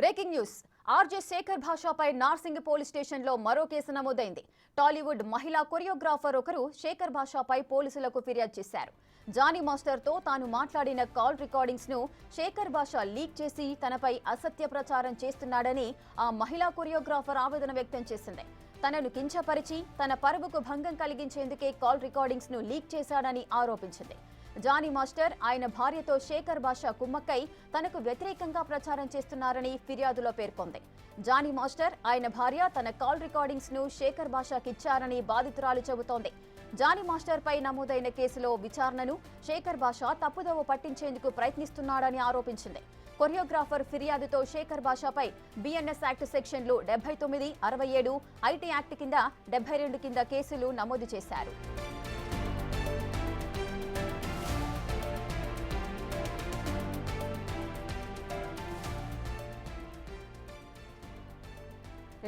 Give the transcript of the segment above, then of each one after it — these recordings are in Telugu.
బ్రేకింగ్ న్యూస్ ఆర్జే శేఖర్ భాషపై నార్సింగ్ పోలీస్ స్టేషన్లో మరో కేసు నమోదైంది. టాలీవుడ్ మహిళా కొరియోగ్రాఫర్ ఒకరు శేఖర్ భాషపై పోలీసులకు ఫిర్యాదు చేశారు. జానీ మాస్టర్తో తాను మాట్లాడిన కాల్ రికార్డింగ్స్ ను శేఖర్ భాష లీక్ చేసి తనపై అసత్య ప్రచారం చేస్తున్నాడని ఆ మహిళా కొరియోగ్రాఫర్ ఆవేదన వ్యక్తం చేసింది. తనను కించపరిచి తన పరువుకు భంగం కలిగించేందుకే కాల్ రికార్డింగ్స్ ను లీక్ చేశాడని ఆరోపించింది. జానీ మాస్టర్ ఆయన భార్యతో శేఖర్ భాష కుమ్మక్కై తనకు వ్యతిరేకంగా ప్రచారం చేస్తున్నారని ఫిర్యాదులో పేర్కొంది. జానీ మాస్టర్ ఆయన భార్య తన కాల్ రికార్డింగ్స్ ను శేఖర్ భాషకిచ్చారని బాధితురాలు చెబుతోంది. జానీ మాస్టర్ పై నమోదైన కేసులో విచారణను శేఖర్ భాష తప్పుదోవ పట్టించేందుకు ప్రయత్నిస్తున్నాడని ఆరోపించింది. కొరియోగ్రాఫర్ ఫిర్యాదుతో శేఖర్ భాషపై బిఎన్ఎస్ యాక్ట్ సెక్షన్లు 79, 67, ఐటీ యాక్ట్ కింద 72 కింద కేసులు నమోదు చేశారు.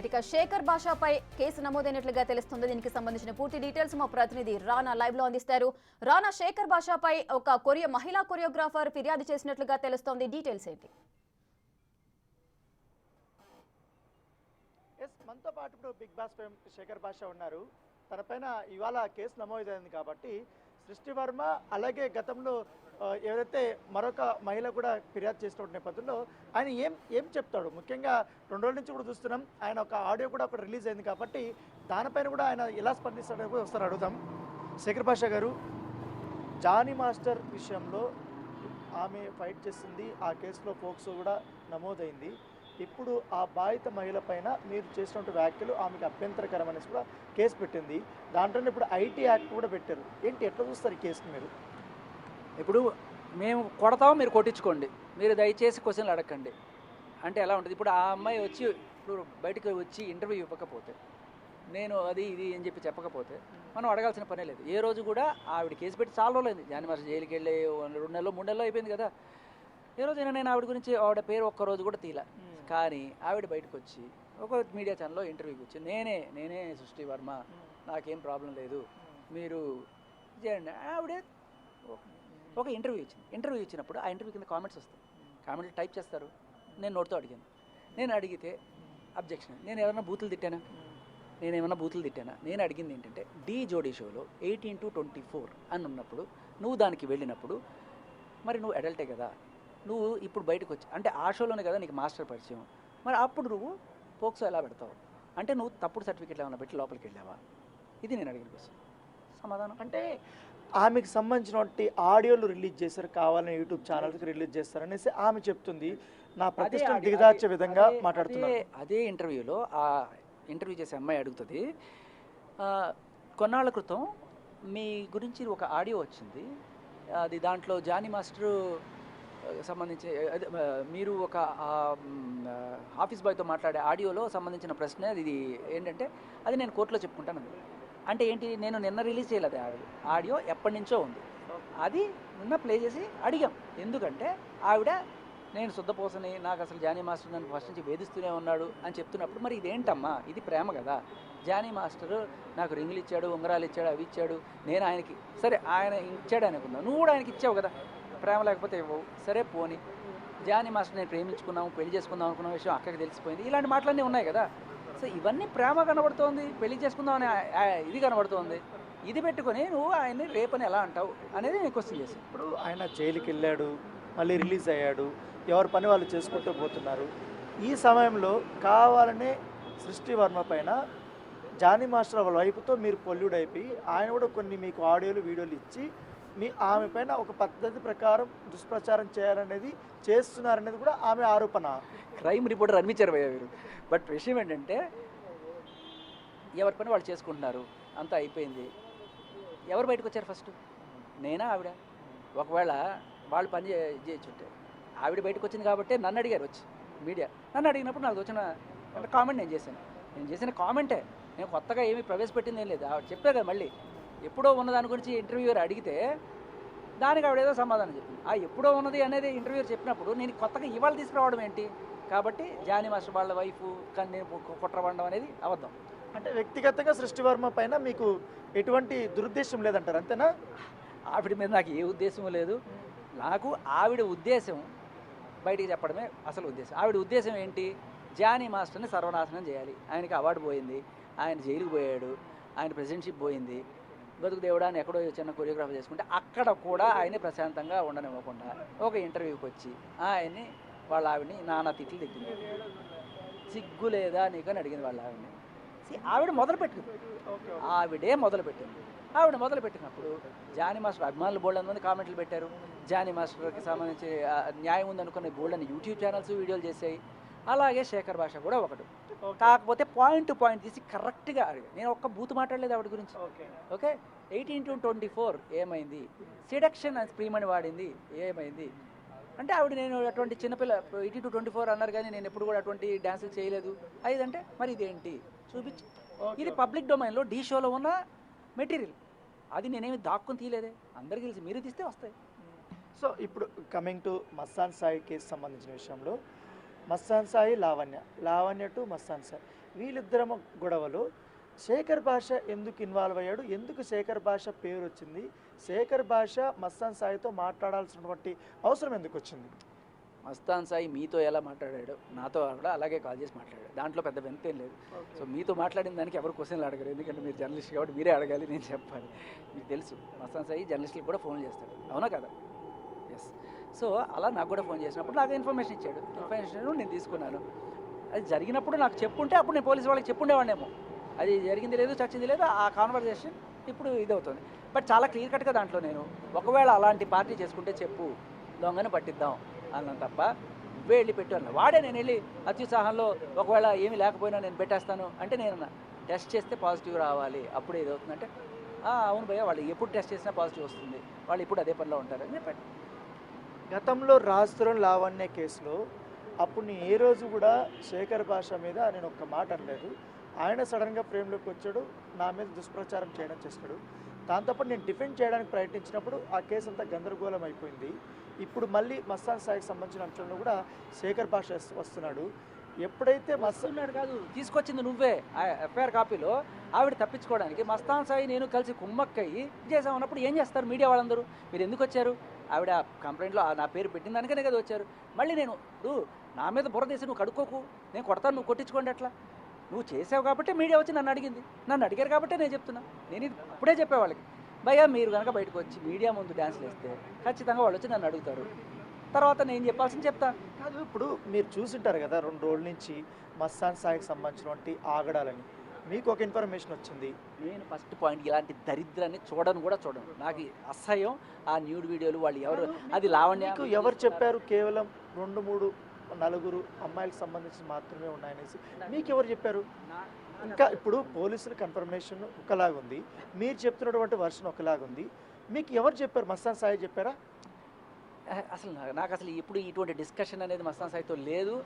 ఇక శేఖర్ భాషపై కేసు నమోదైనట్లుగా తెలుస్తుంది. దీనికి సంబంధించిన పూర్తి డీటెయిల్స్ మా ప్రతినిధి రానా లైవ్ లో అందిస్తారు. రానా, శేఖర్ భాషపై ఒక మహిళా కొరియోగ్రాఫర్ ఫిర్యాదు చేసినట్లుగా తెలుస్తోంది. డీటెయిల్స్ ఏంటి? మనతో పాటు ఇప్పుడు బిగ్ బాస్ ఫేమ్ శేఖర్ భాష ఉన్నారు. తనపైన ఇవాళ కేసు నమోదైంది కాబట్టి సృష్టి వర్మ అలాగే గతంలో ఏదైతే మరొక మహిళ కూడా ఫిర్యాదు చేసిన నేపథ్యంలో ఆయన ఏం చెప్తాడు? ముఖ్యంగా 2 రోజుల నుంచి కూడా చూస్తున్నాం, ఆయన ఒక ఆడియో కూడా ఒక రిలీజ్ అయింది కాబట్టి దానిపైన కూడా ఆయన ఎలా స్పందిస్తాడని కూడా ఒకసారి అడుగుదాం. శేఖర్ భాష గారు, జానీ మాస్టర్ విషయంలో ఆమె ఫైట్ చేసింది, ఆ కేసులో పోక్సో కూడా నమోదైంది. ఇప్పుడు ఆ బాధిత మహిళ పైన మీరు చేసినటువంటి వ్యాఖ్యలు ఆమెకు అభ్యంతరకరం అనేసి కూడా కేసు పెట్టింది. దాంట్లోనే ఇప్పుడు ఐటీ యాక్ట్ కూడా పెట్టారు. ఏంటి, ఎట్లా చూస్తారు ఈ కేసుని మీరు? ఇప్పుడు మేము కొడతామో మీరు కొట్టించుకోండి, మీరు దయచేసి క్వశ్చన్లు అడగండి అంటే ఎలా ఉంటుంది? ఇప్పుడు ఆ అమ్మాయి వచ్చి ఇప్పుడు బయటకు వచ్చి ఇంటర్వ్యూ ఇవ్వకపోతే, నేను అది ఇది అని చెప్పకపోతే మనం అడగాల్సిన పనే లేదు. ఏ రోజు కూడా ఆవిడ కేసు పెట్టి చాలా రోజులైంది. జానీ మాస్టర్ జైలుకి వెళ్ళి 2 నెలలు 3 నెలలు అయిపోయింది కదా. ఏ రోజైనా నేను ఆవిడ గురించి ఆవిడ పేరు ఒక్కరోజు కూడా తీలా. కానీ ఆవిడ బయటకు వచ్చి ఒక మీడియా ఛానల్లో ఇంటర్వ్యూకి వచ్చి నేనే సృష్టి వర్మ, నాకేం ప్రాబ్లం లేదు, మీరు చేయండి. ఆవిడే ఒక ఇంటర్వ్యూ ఇచ్చినప్పుడు ఆ ఇంటర్వ్యూ కింద కామెంట్స్ వస్తాయి. కామెంట్లు టైప్ చేస్తారు. నేను నోట్తో అడిగాను. నేను అడిగితే అబ్జెక్షన్. నేను ఏమైనా బూతులు తిట్టానా? నేను అడిగింది ఏంటంటే, డి జోడీ షోలో 18 to 24 అని ఉన్నప్పుడు నువ్వు దానికి వెళ్ళినప్పుడు మరి నువ్వు అడల్టే కదా, నువ్వు ఇప్పుడు బయటకు వచ్చి అంటే ఆ షోలోనే కదా నీకు మాస్టర్ పరిచయం, మరి అప్పుడు నువ్వు పోక్సో ఎలా పెడతావు? అంటే నువ్వు తప్పుడు సర్టిఫికెట్లు ఏమైనా పెట్టి లోపలికి వెళ్ళావా? ఇది నేను అడిగిన క్వశ్చన్. సమాధానం అంటే ఆమెకు సంబంధించినటువంటి ఆడియోలు రిలీజ్ చేశారు, కావాలని యూట్యూబ్ ఛానల్కి రిలీజ్ చేస్తారనేసి ఆమె చెప్తుంది. నా ప్రతిష్టను దిగజార్చే విధంగా మాట్లాడుతున్నారు. అదే ఇంటర్వ్యూలో ఆ ఇంటర్వ్యూ చేసే అమ్మాయి అడుగుతుంది, కొన్నాళ్ళ క్రితం మీ గురించి ఒక ఆడియో వచ్చింది, అది దాంట్లో జానీ మాస్టరు సంబంధించి మీరు ఒక ఆఫీస్ బాయ్తో మాట్లాడే ఆడియోలో సంబంధించిన ప్రశ్న ఇది ఏంటంటే, అది నేను కోర్టులో చెప్పుకుంటాను. అంటే ఏంటి, నేను నిన్న రిలీజ్ చేయలేదు ఆడియో, ఎప్పటి నుంచో ఉంది. అది నిన్న ప్లే చేసి అడిగాం. ఎందుకంటే ఆవిడ నేను శుద్ధపోసని, నాకు అసలు జానీ మాస్టర్ నన్ను ఫస్ట్ నుంచి వేధిస్తూనే ఉన్నాడు అని చెప్తున్నప్పుడు, మరి ఇదేంటమ్మా, ఇది ప్రేమ కదా. జానీ మాస్టరు నాకు రింగులు ఇచ్చాడు, ఉంగరాలు ఇచ్చాడు, అవి ఇచ్చాడు, నేను ఆయనకి సరే ఆయన ఇచ్చాడు అనుకున్నాను, నువ్వు కూడా ఆయనకి ఇచ్చావు కదా, ప్రేమ లేకపోతే ఇవ్వవు. సరే పోని, జానీ మాస్టర్ నేను ప్రేమించుకున్నాము, పెళ్లి చేసుకుందాం అనుకున్న విషయం అక్కడికి తెలిసిపోయింది, ఇలాంటి మాటలన్నీ ఉన్నాయి కదా. సో ఇవన్నీ ప్రేమ కనబడుతోంది, పెళ్లి చేసుకుందాం అనే ఇది కనబడుతోంది. ఇది పెట్టుకొని నువ్వు ఆయన్ని రేపని ఎలా అంటావు అనేది నేను క్వశ్చన్ చేశాను. ఇప్పుడు ఆయన జైలుకి వెళ్ళాడు, మళ్ళీ రిలీజ్ అయ్యాడు, ఎవరి పని వాళ్ళు చేసుకుంటూ పోతున్నారు. ఈ సమయంలో కావాలనే సృష్టి వర్మ పైన జానీ మాస్టర్ వాళ్ళ వైపుతో మీరు పొల్యూడ్ అయిపోయి ఆయన కూడా కొన్ని మీకు ఆడియోలు వీడియోలు ఇచ్చి ఆమె పైన ఒక పద్ధతి ప్రకారం దుష్ప్రచారం చేయాలనేది చేస్తున్నారనేది కూడా ఆమె ఆరోపణ. క్రైమ్ రిపోర్టర్ అనిపించారు భయ్య మీరు. బట్ విషయం ఏంటంటే, ఎవరి పని వాళ్ళు చేసుకుంటున్నారు, అంతా అయిపోయింది. ఎవరు బయటకు వచ్చారు ఫస్ట్, నేనా ఆవిడ? ఒకవేళ వాళ్ళు పని చేయొచ్చుంటే, ఆవిడ బయటకు వచ్చింది కాబట్టి నన్ను అడిగారు వచ్చి మీడియా. నన్ను అడిగినప్పుడు నాకు వచ్చిన కామెంట్ నేను చేసిన కామెంటే. నేను కొత్తగా ఏమీ ప్రవేశపెట్టింది ఏం లేదు. ఆవిడ చెప్పే కదా, మళ్ళీ ఎప్పుడో ఉన్న దాని గురించి ఇంటర్వ్యూర్ అడిగితే దానికి ఆవిడ ఏదో సమాధానం చెప్పింది. ఆ ఎప్పుడో ఉన్నది అనేది ఇంటర్వ్యూర్ చెప్పినప్పుడు నేను కొత్తగా ఇవాళ తీసుకురావడం ఏంటి? కాబట్టి జానీ మాస్టర్ వాళ్ళ వైఫ్ కానీ కుట్రవండం అనేది అబద్ధం. అంటే వ్యక్తిగతంగా సృష్టి వర్మ పైన మీకు ఎటువంటి దురుద్దేశం లేదంటారు, అంతేనా? ఆవిడ మీద నాకు ఏ ఉద్దేశం లేదు. నాకు ఆవిడ ఉద్దేశం బయటికి చెప్పడమే అసలు ఉద్దేశం. ఆవిడ ఉద్దేశం ఏంటి? జానీ మాస్టర్ని సర్వనాశనం చేయాలి. ఆయనకి అవార్డు పోయింది, ఆయన జైలుకు పోయాడు, ఆయన ప్రెసిడెంట్షిప్ పోయింది, బతుకు దేవుడా అని ఎక్కడో చిన్న కొరియోగ్రాఫర్ చేసుకుంటే అక్కడ కూడా ఆయన్ని ప్రశాంతంగా ఉండనివ్వకుండా ఒక ఇంటర్వ్యూకి వచ్చి ఆయన్ని వాళ్ళ ఆవిడని నానా తిట్లు తిట్టింది. సిగ్గు లేదా నీకు అని అడిగింది వాళ్ళ ఆవిడని. ఆవిడ మొదలుపెట్టింది, ఆవిడే మొదలుపెట్టింది. ఆవిడ మొదలుపెట్టినప్పుడు జానీ మాస్టర్ అభిమానులు బోల్డ్ మంది కామెంట్లు పెట్టారు. జానీ మాస్టర్కి సంబంధించి న్యాయం ఉందనుకున్న బోల్డ్ అని యూట్యూబ్ ఛానల్స్ వీడియోలు చేసాయి. అలాగే శేఖర్ భాష కూడా ఒకటి. కాకపోతే పాయింట్ టు పాయింట్ తీసి కరెక్ట్గా అడిగాను. నేను ఒక్క బూత్ మాట్లాడలేదు ఆవిడ గురించి. ఓకే, 18-24 ఏమైంది, సిడక్షన్ అని స్ప్రీమని వాడింది ఏమైంది అంటే ఆవిడ నేను అటువంటి చిన్నపిల్ల 18-24 అన్నారు కానీ నేను ఎప్పుడు కూడా అటువంటి డ్యాన్సులు చేయలేదు అదంటే మరి ఇదేంటి చూపించి. ఇది పబ్లిక్ డొమైన్లో డీ షోలో ఉన్న మెటీరియల్, అది నేనేమి దాక్కుని తీయలేదే, అందరికీ తెలిసి మీరు తీస్తే వస్తాయి. సో ఇప్పుడు coming to Mastan Sai case సంబంధించిన విషయంలో మస్తాన్ సాయి లావణ్య టు మస్తాన్ సాయి వీళ్ళిద్దరం గొడవలు శేఖర్ భాష ఎందుకు ఇన్వాల్వ్ అయ్యాడు, ఎందుకు శేఖర్ భాష పేరు వచ్చింది, శేఖర్ భాష మస్తాన్ సాయితో మాట్లాడాల్సినటువంటి అవసరం ఎందుకు వచ్చింది? మస్తాన్ సాయి మీతో ఎలా మాట్లాడాడు, నాతో కూడా అలాగే కాల్ చేసి మాట్లాడాడు. దాంట్లో పెద్ద వెంతేం లేదు. సో మీతో మాట్లాడిన దానికి ఎవరు క్వశ్చన్లు అడగరు, ఎందుకంటే మీరు జర్నలిస్ట్ కాబట్టి మీరే అడగాలి, నేను చెప్పాలి. మీకు తెలుసు మస్తాన్ సాయి జర్నలిస్టులకు కూడా ఫోన్ చేస్తాడు, అవునా కదా? ఎస్. సో అలా నాకు కూడా ఫోన్ చేసినప్పుడు నాకు ఇన్ఫర్మేషన్ ఇచ్చాడు. ఇన్ఫర్మేషన్ నేను తీసుకున్నాను. అది జరిగినప్పుడు నాకు చెప్పుంటే అప్పుడు నేను పోలీసు వాళ్ళకి చెప్పుండేవాడినేమో. అది జరిగింది లేదు, చచ్చింది లేదు, ఆ కాన్వర్జేషన్ ఇప్పుడు ఇదవుతుంది. బట్ చాలా క్లియర్ కట్గా దాంట్లో నేను ఒకవేళ అలాంటి పార్టీ చేసుకుంటే చెప్పు, దొంగని పట్టిద్దాం అన్నాను తప్ప వెళ్ళి పెట్టాను. వాడే నేను వెళ్ళి అత్యుత్సాహంలో ఒకవేళ ఏమీ లేకపోయినా నేను పెట్టేస్తాను అంటే నేను టెస్ట్ చేస్తే పాజిటివ్ రావాలి అప్పుడే ఇదవుతుందంటే అవును భయ్య, వాళ్ళు ఎప్పుడు టెస్ట్ చేసినా పాజిటివ్ వస్తుంది, వాళ్ళు ఇప్పుడు అదే పనిలో ఉంటారని చెప్పాడు. గతంలో రాజతరుణ్ లావణ్య కేసులో అప్పుడు నేను ఏ రోజు కూడా శేఖర్ భాష మీద నేను ఒక్క మాట అనలేదు. ఆయన సడన్గా ఫ్రేమ్లోకి వచ్చాడు, నా మీద దుష్ప్రచారం చేయడం చేస్తాడు. దాంతోపాటు నేను డిఫెండ్ చేయడానికి ప్రయత్నించినప్పుడు ఆ కేసు అంతా గందరగోళం అయిపోయింది. ఇప్పుడు మళ్ళీ మస్తాన్ సాయికి సంబంధించిన అంశంలో కూడా శేఖర్ భాష వస్తున్నాడు. ఎప్పుడైతే వస్తున్నాడు కాదు, తీసుకొచ్చింది నువ్వే. ఎఫ్ఐఆర్ కాపీలో ఆవిడ తప్పించుకోవడానికి మస్తాన్ సాయి నేను కలిసి కుమ్మక్కయ్యి చేసామన్నప్పుడు ఏం చేస్తారు మీడియా వాళ్ళందరూ? మీరు ఎందుకు వచ్చారు? ఆవిడ కంప్లైంట్లో నా పేరు పెట్టిన దానికనే కదా వచ్చారు. మళ్ళీ నేను ఇప్పుడు నా మీద బుర్ర తీసి నువ్వు కడుక్కోకు, నేను కొడతాను, నువ్వు కొట్టించుకోండి అట్లా. నువ్వు చేసావు కాబట్టి మీడియా వచ్చి నన్ను అడిగింది, నన్ను అడిగారు కాబట్టి నేను చెప్తున్నా. నేను ఇది అప్పుడే చెప్పేవాళ్ళకి, భయ్యా మీరు కనుక బయటకు వచ్చి మీడియా ముందు డ్యాన్స్లు వేస్తే ఖచ్చితంగా వాళ్ళు వచ్చి నన్ను అడుగుతారు, తర్వాత నేను చెప్పాల్సింది చెప్తాను. కాదు, ఇప్పుడు మీరు చూసింటారు కదా 2 రోజుల నుంచి మస్తాన్ సాయికి సంబంధించినటువంటి ఆగడాలని, మీకు ఒక ఇన్ఫర్మేషన్ వచ్చింది. నేను ఫస్ట్ పాయింట్ ఇలాంటి దరిద్రాన్ని చూడను కూడా చూడను, నాకు అసహ్యం ఆ న్యూడ్ వీడియోలు. వాళ్ళు ఎవరు, అది లావణ్య ఎవరు చెప్పారు? కేవలం 2-3 4 అమ్మాయిలకు సంబంధించి మాత్రమే ఉన్నాయనేసి మీకు ఎవరు చెప్పారు? ఇంకా ఇప్పుడు పోలీసుల కన్ఫర్మేషన్ ఒకలాగుంది, మీరు చెప్తున్నటువంటి వర్షన్ ఒకలాగుంది. మీకు ఎవరు చెప్పారు? మస్తాన్ సాయి చెప్పారా? అసలు నాకు అసలు ఇప్పుడు ఇటువంటి డిస్కషన్ అనేది మస్తాన్ సాయితో లేదు.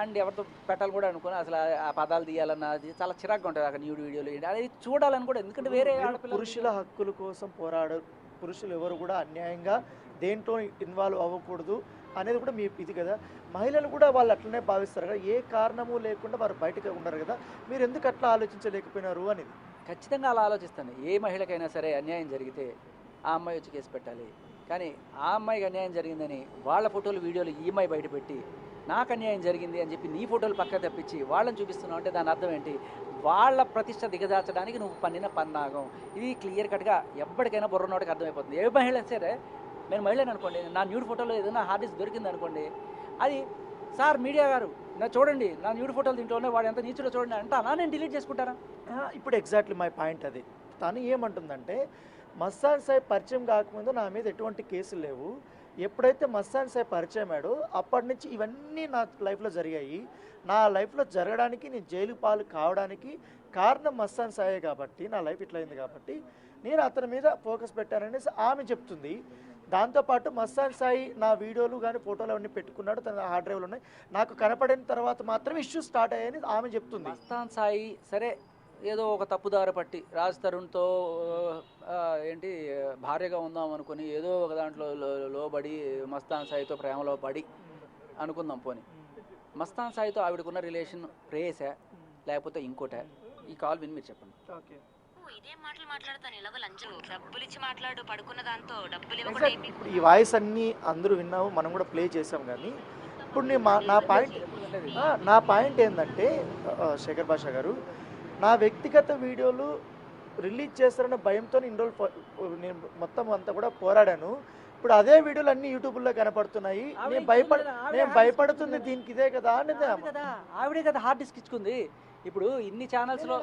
అండ్ ఎవరితో పెట్టాలి కూడా అనుకుని అసలు ఆ పదాలు తీయాలన్న అది చాలా చిరాగ్గా ఉంటుంది. అక్కడ న్యూడ్ వీడియోలు అది చూడాలని కూడా, ఎందుకంటే వేరే పురుషుల హక్కుల కోసం పోరాడు పురుషులు ఎవరు కూడా అన్యాయంగా దేంట్లో ఇన్వాల్వ్ అవ్వకూడదు అనేది కూడా మీ ఇది కదా. మహిళలు కూడా వాళ్ళు అట్లనే భావిస్తారు కదా, ఏ కారణము లేకుండా వారు బయటకు ఉన్నారు కదా, మీరు ఎందుకు అట్లా ఆలోచించలేకపోయినారు అనేది. ఖచ్చితంగా అలా ఆలోచిస్తాను. ఏ మహిళకైనా సరే అన్యాయం జరిగితే ఆ అమ్మాయి వచ్చి కేసు పెట్టాలి. కానీ ఆ అమ్మాయికి అన్యాయం జరిగిందని వాళ్ళ ఫోటోలు వీడియోలు ఈ అమ్మాయి బయట పెట్టి నాకు అన్యాయం జరిగింది అని చెప్పి నీ ఫోటోలు పక్క తెప్పించి వాళ్ళని చూపిస్తున్నావు అంటే దాని అర్థం ఏంటి? వాళ్ళ ప్రతిష్ట దిగజార్చడానికి నువ్వు పన్నిన పన్నాగం. ఇది క్లియర్ కట్గా ఎప్పటికైనా బుర్రనోటికి అర్థమైపోతుంది. ఏ మహిళ సరే, నేను మహిళని అనుకోండి, నా న్యూడ్ ఫోటోలో ఏదైనా హార్డ్ డిస్క్ దొరికింది అనుకోండి, అది సార్ మీడియా గారు నా చూడండి నా న్యూడ్ ఫోటోలు దీంట్లోనే వాడు ఎంత నీచులో చూడండి అంటానా, నేను డిలీట్ చేసుకుంటారా? ఇప్పుడు ఎగ్జాక్ట్లీ మై పాయింట్ అది. తను ఏమంటుందంటే మస్తాన్ సాయి పరిచయం కాకముందు నా మీద ఎటువంటి కేసులు లేవు, ఎప్పుడైతే మస్తాన్ సాయి పరిచయం అయ్యాడో అప్పటి నుంచి ఇవన్నీ నా లైఫ్లో జరిగాయి. నా లైఫ్లో జరగడానికి, నేను జైలు పాలు కావడానికి కారణం మస్తాన్ సాయే కాబట్టి, నా లైఫ్ ఇట్లా అయింది కాబట్టి నేను అతని మీద ఫోకస్ పెట్టాననేసి ఆమె చెప్తుంది. దాంతోపాటు మస్తాన్ సాయి నా వీడియోలు కానీ ఫోటోలు అవన్నీ పెట్టుకున్నాడు, తన హార్డ్ డ్రైవ్లు ఉన్నాయి, నాకు కనపడిన తర్వాత మాత్రమే ఇష్యూస్ స్టార్ట్ అయ్యాయని ఆమె చెప్తుంది. మస్తాన్ సాయి సరే ఏదో ఒక తప్పుదారి పట్టి రాజ్ తరుణ్తో ఏంటి భార్యగా ఉందాం అనుకుని ఏదో ఒక దాంట్లో లోబడి మస్తాన్ సాయితో ప్రేమలో పడి అనుకుందాం పోని. మస్తాన్ సాయితో ఆవిడకున్న రిలేషన్ ప్రేయసా లేకపోతే ఇంకోట? ఈ కాల్ విని మీరు చెప్పండి. ఓకే, ఇదే మాటలు మాట్లాడతాను, ఇలాగ లంచం డబ్బులు ఇచ్చి మాట్లాడు, పడుకున్న దాంతో డబ్బులు ఇవ్వకుండా ఈ వాయిస్ అన్నీ అందరూ విన్నాము, మనం కూడా ప్లే చేసాం. కానీ ఇప్పుడు నా పాయింట్ ఏంటంటే శేఖర్ భాష గారు, నా వ్యక్తిగత వీడియోలు రిలీజ్ చేస్తారన్న భయంతో ఇన్ని రోజులు నేను మొత్తం అంతా కూడా పోరాడాను. ఇప్పుడు అదే వీడియోలు అన్ని యూట్యూబ్లో కనపడుతున్నాయి. నేను భయపడుతుంది దీనికి ఇదే కదా అనేది. ఆవిడే కదా హార్డ్ డిస్క్ ఇచ్చుకుంది. ఇప్పుడు ఇన్ని ఛానల్స్ లో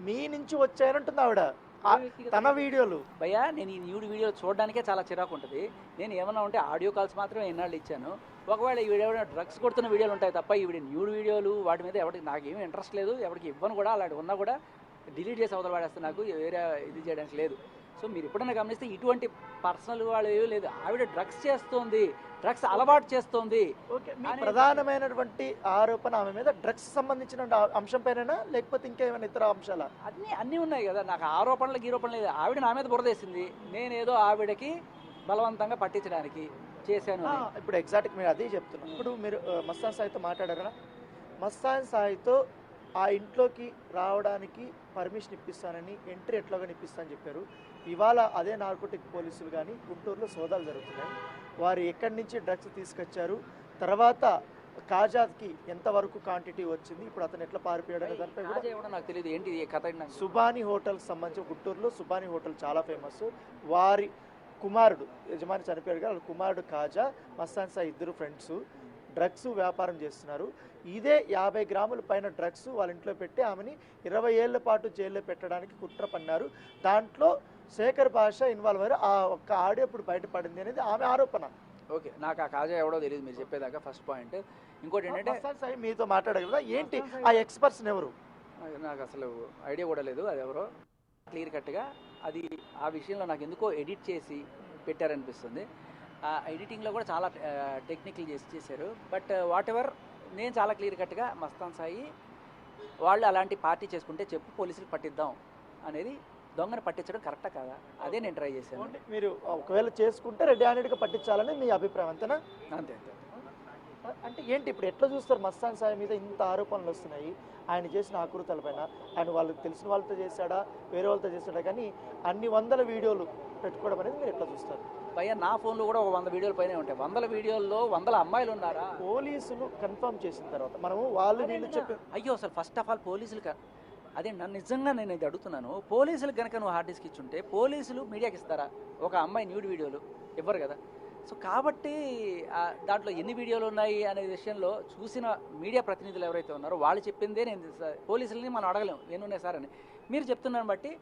మీ నుంచి వచ్చాయనంటుంది ఆవిడ తన వీడియోలు. భయ్యా నేను ఈ న్యూడ్ వీడియోలు చూడడానికే చాలా చిరాకు ఉంటుంది. నేను ఏమన్నా ఉంటే ఆడియో కాల్స్ మాత్రమే ఎన్నాళ్ళు ఇచ్చాను. ఒకవేళ ఈ వీడియో డ్రగ్స్ కొడుతున్న వీడియోలు ఉంటాయి తప్ప ఈ న్యూడ్ వీడియోలు వాటి మీద ఎవరికి నాకేమీ ఇంట్రెస్ట్ లేదు, ఎవరికి ఇవ్వను కూడా. అలాంటి ఉన్నా కూడా డిలీట్ చేసి అవతల వాడేస్తే నాకు వేరే ఇది చేయడానికి లేదు. సో మీరు ఎప్పుడైనా గమనిస్తే ఇటువంటి పర్సనల్ వాళ్ళు ఏమీ లేదు. ఆవిడ డ్రగ్స్ చేస్తోంది, డ్రగ్స్ అలవాటు చేస్తోంది. ప్రధానమైనటువంటి ఆరోపణ ఆమె మీద డ్రగ్స్ సంబంధించిన అంశం పైన, లేకపోతే ఇంకా ఏమైనా ఇతర అంశాలా? అన్నీ ఉన్నాయి కదా. నాకు ఆరోపణలు గీరోపణలు లేదు. ఆవిడ నా మీద బురదేసింది, నేనేదో ఆవిడకి బలవంతంగా పట్టించడానికి చేశాను. ఇప్పుడు ఎగ్జాక్ట్ మీరు అదే చెప్తున్నారు. ఇప్పుడు మీరు మస్తాన్ సాయితో మాట్లాడారా? మస్తాన్ సాయితో ఆ ఇంట్లోకి రావడానికి పర్మిషన్ ఇప్పిస్తానని, ఎంట్రీ ఎట్లాగని ఇప్పిస్తానని చెప్పారు. ఇవాళ అదే నార్కోటిక్ పోలీసులు కానీ గుంటూరులో సోదాలు జరుగుతున్నాయి. వారు ఎక్కడి నుంచి డ్రగ్స్ తీసుకొచ్చారు, తర్వాత కాజాద్కి ఎంతవరకు క్వాంటిటీ వచ్చింది, ఇప్పుడు అతను ఎట్లా పారిపోయాడు అనే దానిపై కూడా నాకు తెలియదు. ఏంటి కథ? సుబాని హోటల్కి సంబంధించి గుంటూరులో సుబాని హోటల్ చాలా ఫేమస్. వారి కుమారుడు, యజమాని చనిపోయాడు కదా, వాళ్ళ కుమారుడు కాజా, మస్తాన్ సాయి ఇద్దరు ఫ్రెండ్స్ డ్రగ్స్ వ్యాపారం చేస్తున్నారు. ఇదే 50 గ్రాముల పైన డ్రగ్స్ వాళ్ళ ఇంట్లో పెట్టి ఆమెని 20 ఏళ్ల పాటు జైల్లో పెట్టడానికి కుట్ర పన్నారు. దాంట్లో శేఖర్ భాష ఇన్వాల్వ్ అయ్యారు. ఆ ఒక్క ఆడియో ఇప్పుడు బయటపడింది అనేది ఆమె ఆరోపణ. ఓకే, నాకు ఆ కాజా ఎవడో తెలియదు మీరు చెప్పేదాకా, ఫస్ట్ పాయింట్. ఇంకోటి ఏంటంటే మీతో మాట్లాడారు కదా, ఏంటి ఆ ఎక్స్పర్ట్స్ ఎవరు? నాకు అసలు ఐడియా కూడా లేదు అది ఎవరో. క్లియర్ కట్గా అది ఆ విషయంలో నాకు ఎందుకో ఎడిట్ చేసి పెట్టారనిపిస్తుంది. ఆ ఎడిటింగ్లో కూడా చాలా టెక్నికల్ చేశారు. బట్ వాట్ ఎవర్, నేను చాలా క్లియర్ కట్గా మస్తాన్ సాయి వాళ్ళు అలాంటి పార్టీ చేసుకుంటే చెప్పు, పోలీసులకు పట్టిద్దాం అనేది. దొంగను పట్టించడం కరెక్టా కాదా, అదే నేను ట్రై చేశాను. మీరు ఒకవేళ చేసుకుంటే రెడీ హ్యాండెడ్గా పట్టించాలని మీ అభిప్రాయం, అంతేనా? అంతే. అంటే ఏంటి ఇప్పుడు ఎట్లా చూస్తారు? మస్తాన్ సాయి మీద ఇంత ఆరోపణలు వస్తున్నాయి, ఆయన చేసిన ఆకృతాలపైన. ఆయన వాళ్ళకి తెలిసిన వాళ్ళతో చేశాడా, వేరే వాళ్ళతో చేశాడా, కానీ అన్ని వందల వీడియోలు పెట్టుకోవడం అనేది మీరు ఎట్లా చూస్తారు? భయ్యా నా ఫోన్లో కూడా 100 వీడియోల పైన ఉంటాయి. 100 వీడియోల్లో 100 అమ్మాయిలు ఉన్నారా? పోలీసులు కన్ఫర్మ్ చేసిన తర్వాత మనము వాళ్ళు వీళ్ళు చెప్పి, అయ్యో అసలు ఫస్ట్ ఆఫ్ ఆల్ పోలీసులు అదే నన్ను నిజంగా నేను ఇది అడుగుతున్నాను. పోలీసులు కనుక నువ్వు హార్డ్ డిస్క్ ఇచ్చుంటే పోలీసులు మీడియాకి ఇస్తారా? ఒక అమ్మాయి న్యూడ్ వీడియోలు ఇవ్వరు కదా. సో కాబట్టి దాంట్లో ఎన్ని వీడియోలు ఉన్నాయి అనే విషయంలో చూసిన మీడియా ప్రతినిధులు ఎవరైతే ఉన్నారో వాళ్ళు చెప్పిందే నేను పోలీసులని మనం అడగలేము ఎన్ని ఉన్నాయి సార్ అని. మీరు చెప్తున్నాను బట్టి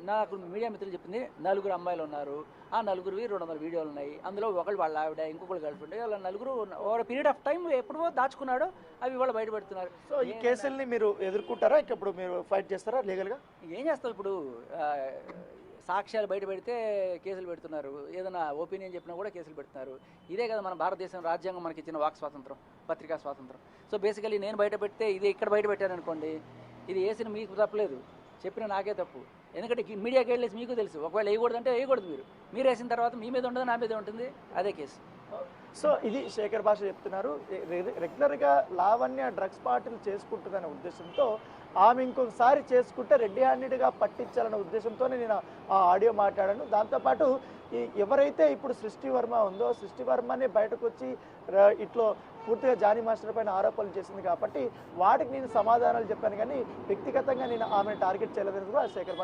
నాకు మీడియా మిత్రులు చెప్పింది 4 అమ్మాయిలు ఉన్నారు, ఆ 4వి 200 వీడియోలు ఉన్నాయి. అందులో ఒకళ్ళు వాళ్ళ ఆవిడ, ఇంకొకళ్ళు గర్ల్ ఫ్రెండ్, వాళ్ళ 4 ఓవర్ పీరియడ్ ఆఫ్ టైం ఎప్పుడో దాచుకున్నాడో అవి వాళ్ళు బయటపెడుతున్నారు. సో ఈ కేసుల్ని మీరు ఎదుర్కొంటారా? ఇప్పుడు మీరు ఫైట్ చేస్తారా లీగల్గా? ఏం చేస్తాం ఇప్పుడు? సాక్ష్యాలు బయట పెడితే కేసులు పెడుతున్నారు, ఏదైనా ఒపీనియన్ చెప్పినా కూడా కేసులు పెడుతున్నారు. ఇదే కదా మన భారతదేశం రాజ్యాంగం మనకి ఇచ్చిన వాక్ స్వాతంత్రం, పత్రికా స్వాతంత్రం. సో బేసికలీ నేను బయట పెడితే ఇది ఇక్కడ బయట పెట్టాను అనుకోండి, ఇది వేసిన మీకు తప్పలేదు, చెప్పిన నాకే తప్పు. ఎందుకంటే మీడియాకి వెళ్ళేసి మీకు తెలుసు, ఒకవేళ వేయకూడదంటే వేయకూడదు. మీరు వేసిన తర్వాత మీ మీద ఉండదు, నా మీద ఉంటుంది, అదే కేసు. సో ఇది శేఖర్ భాష చెప్తున్నారు. రెగ్యులర్గా లావణ్య డ్రగ్స్ పార్టీలు చేసుకుంటుందనే ఉద్దేశంతో ఆమె ఇంకొకసారి చేసుకుంటే రెడ్ హ్యాండెడ్గా పట్టించాలనే ఉద్దేశంతోనే నేను ఆ ఆడియో మాట్లాడాను. దాంతోపాటు ఎవరైతే ఇప్పుడు సృష్టి వర్మ ఉందో, సృష్టి వర్మని బయటకు వచ్చి ఇట్లో పూర్తిగా జానీ మాస్టర్ పైన ఆరోపణలు చేసింది కాబట్టి వాటికి నేను సమాధానాలు చెప్పాను, కానీ వ్యక్తిగతంగా నేను ఆమెను టార్గెట్ చేయలేదని కూడా శేఖర్ భాష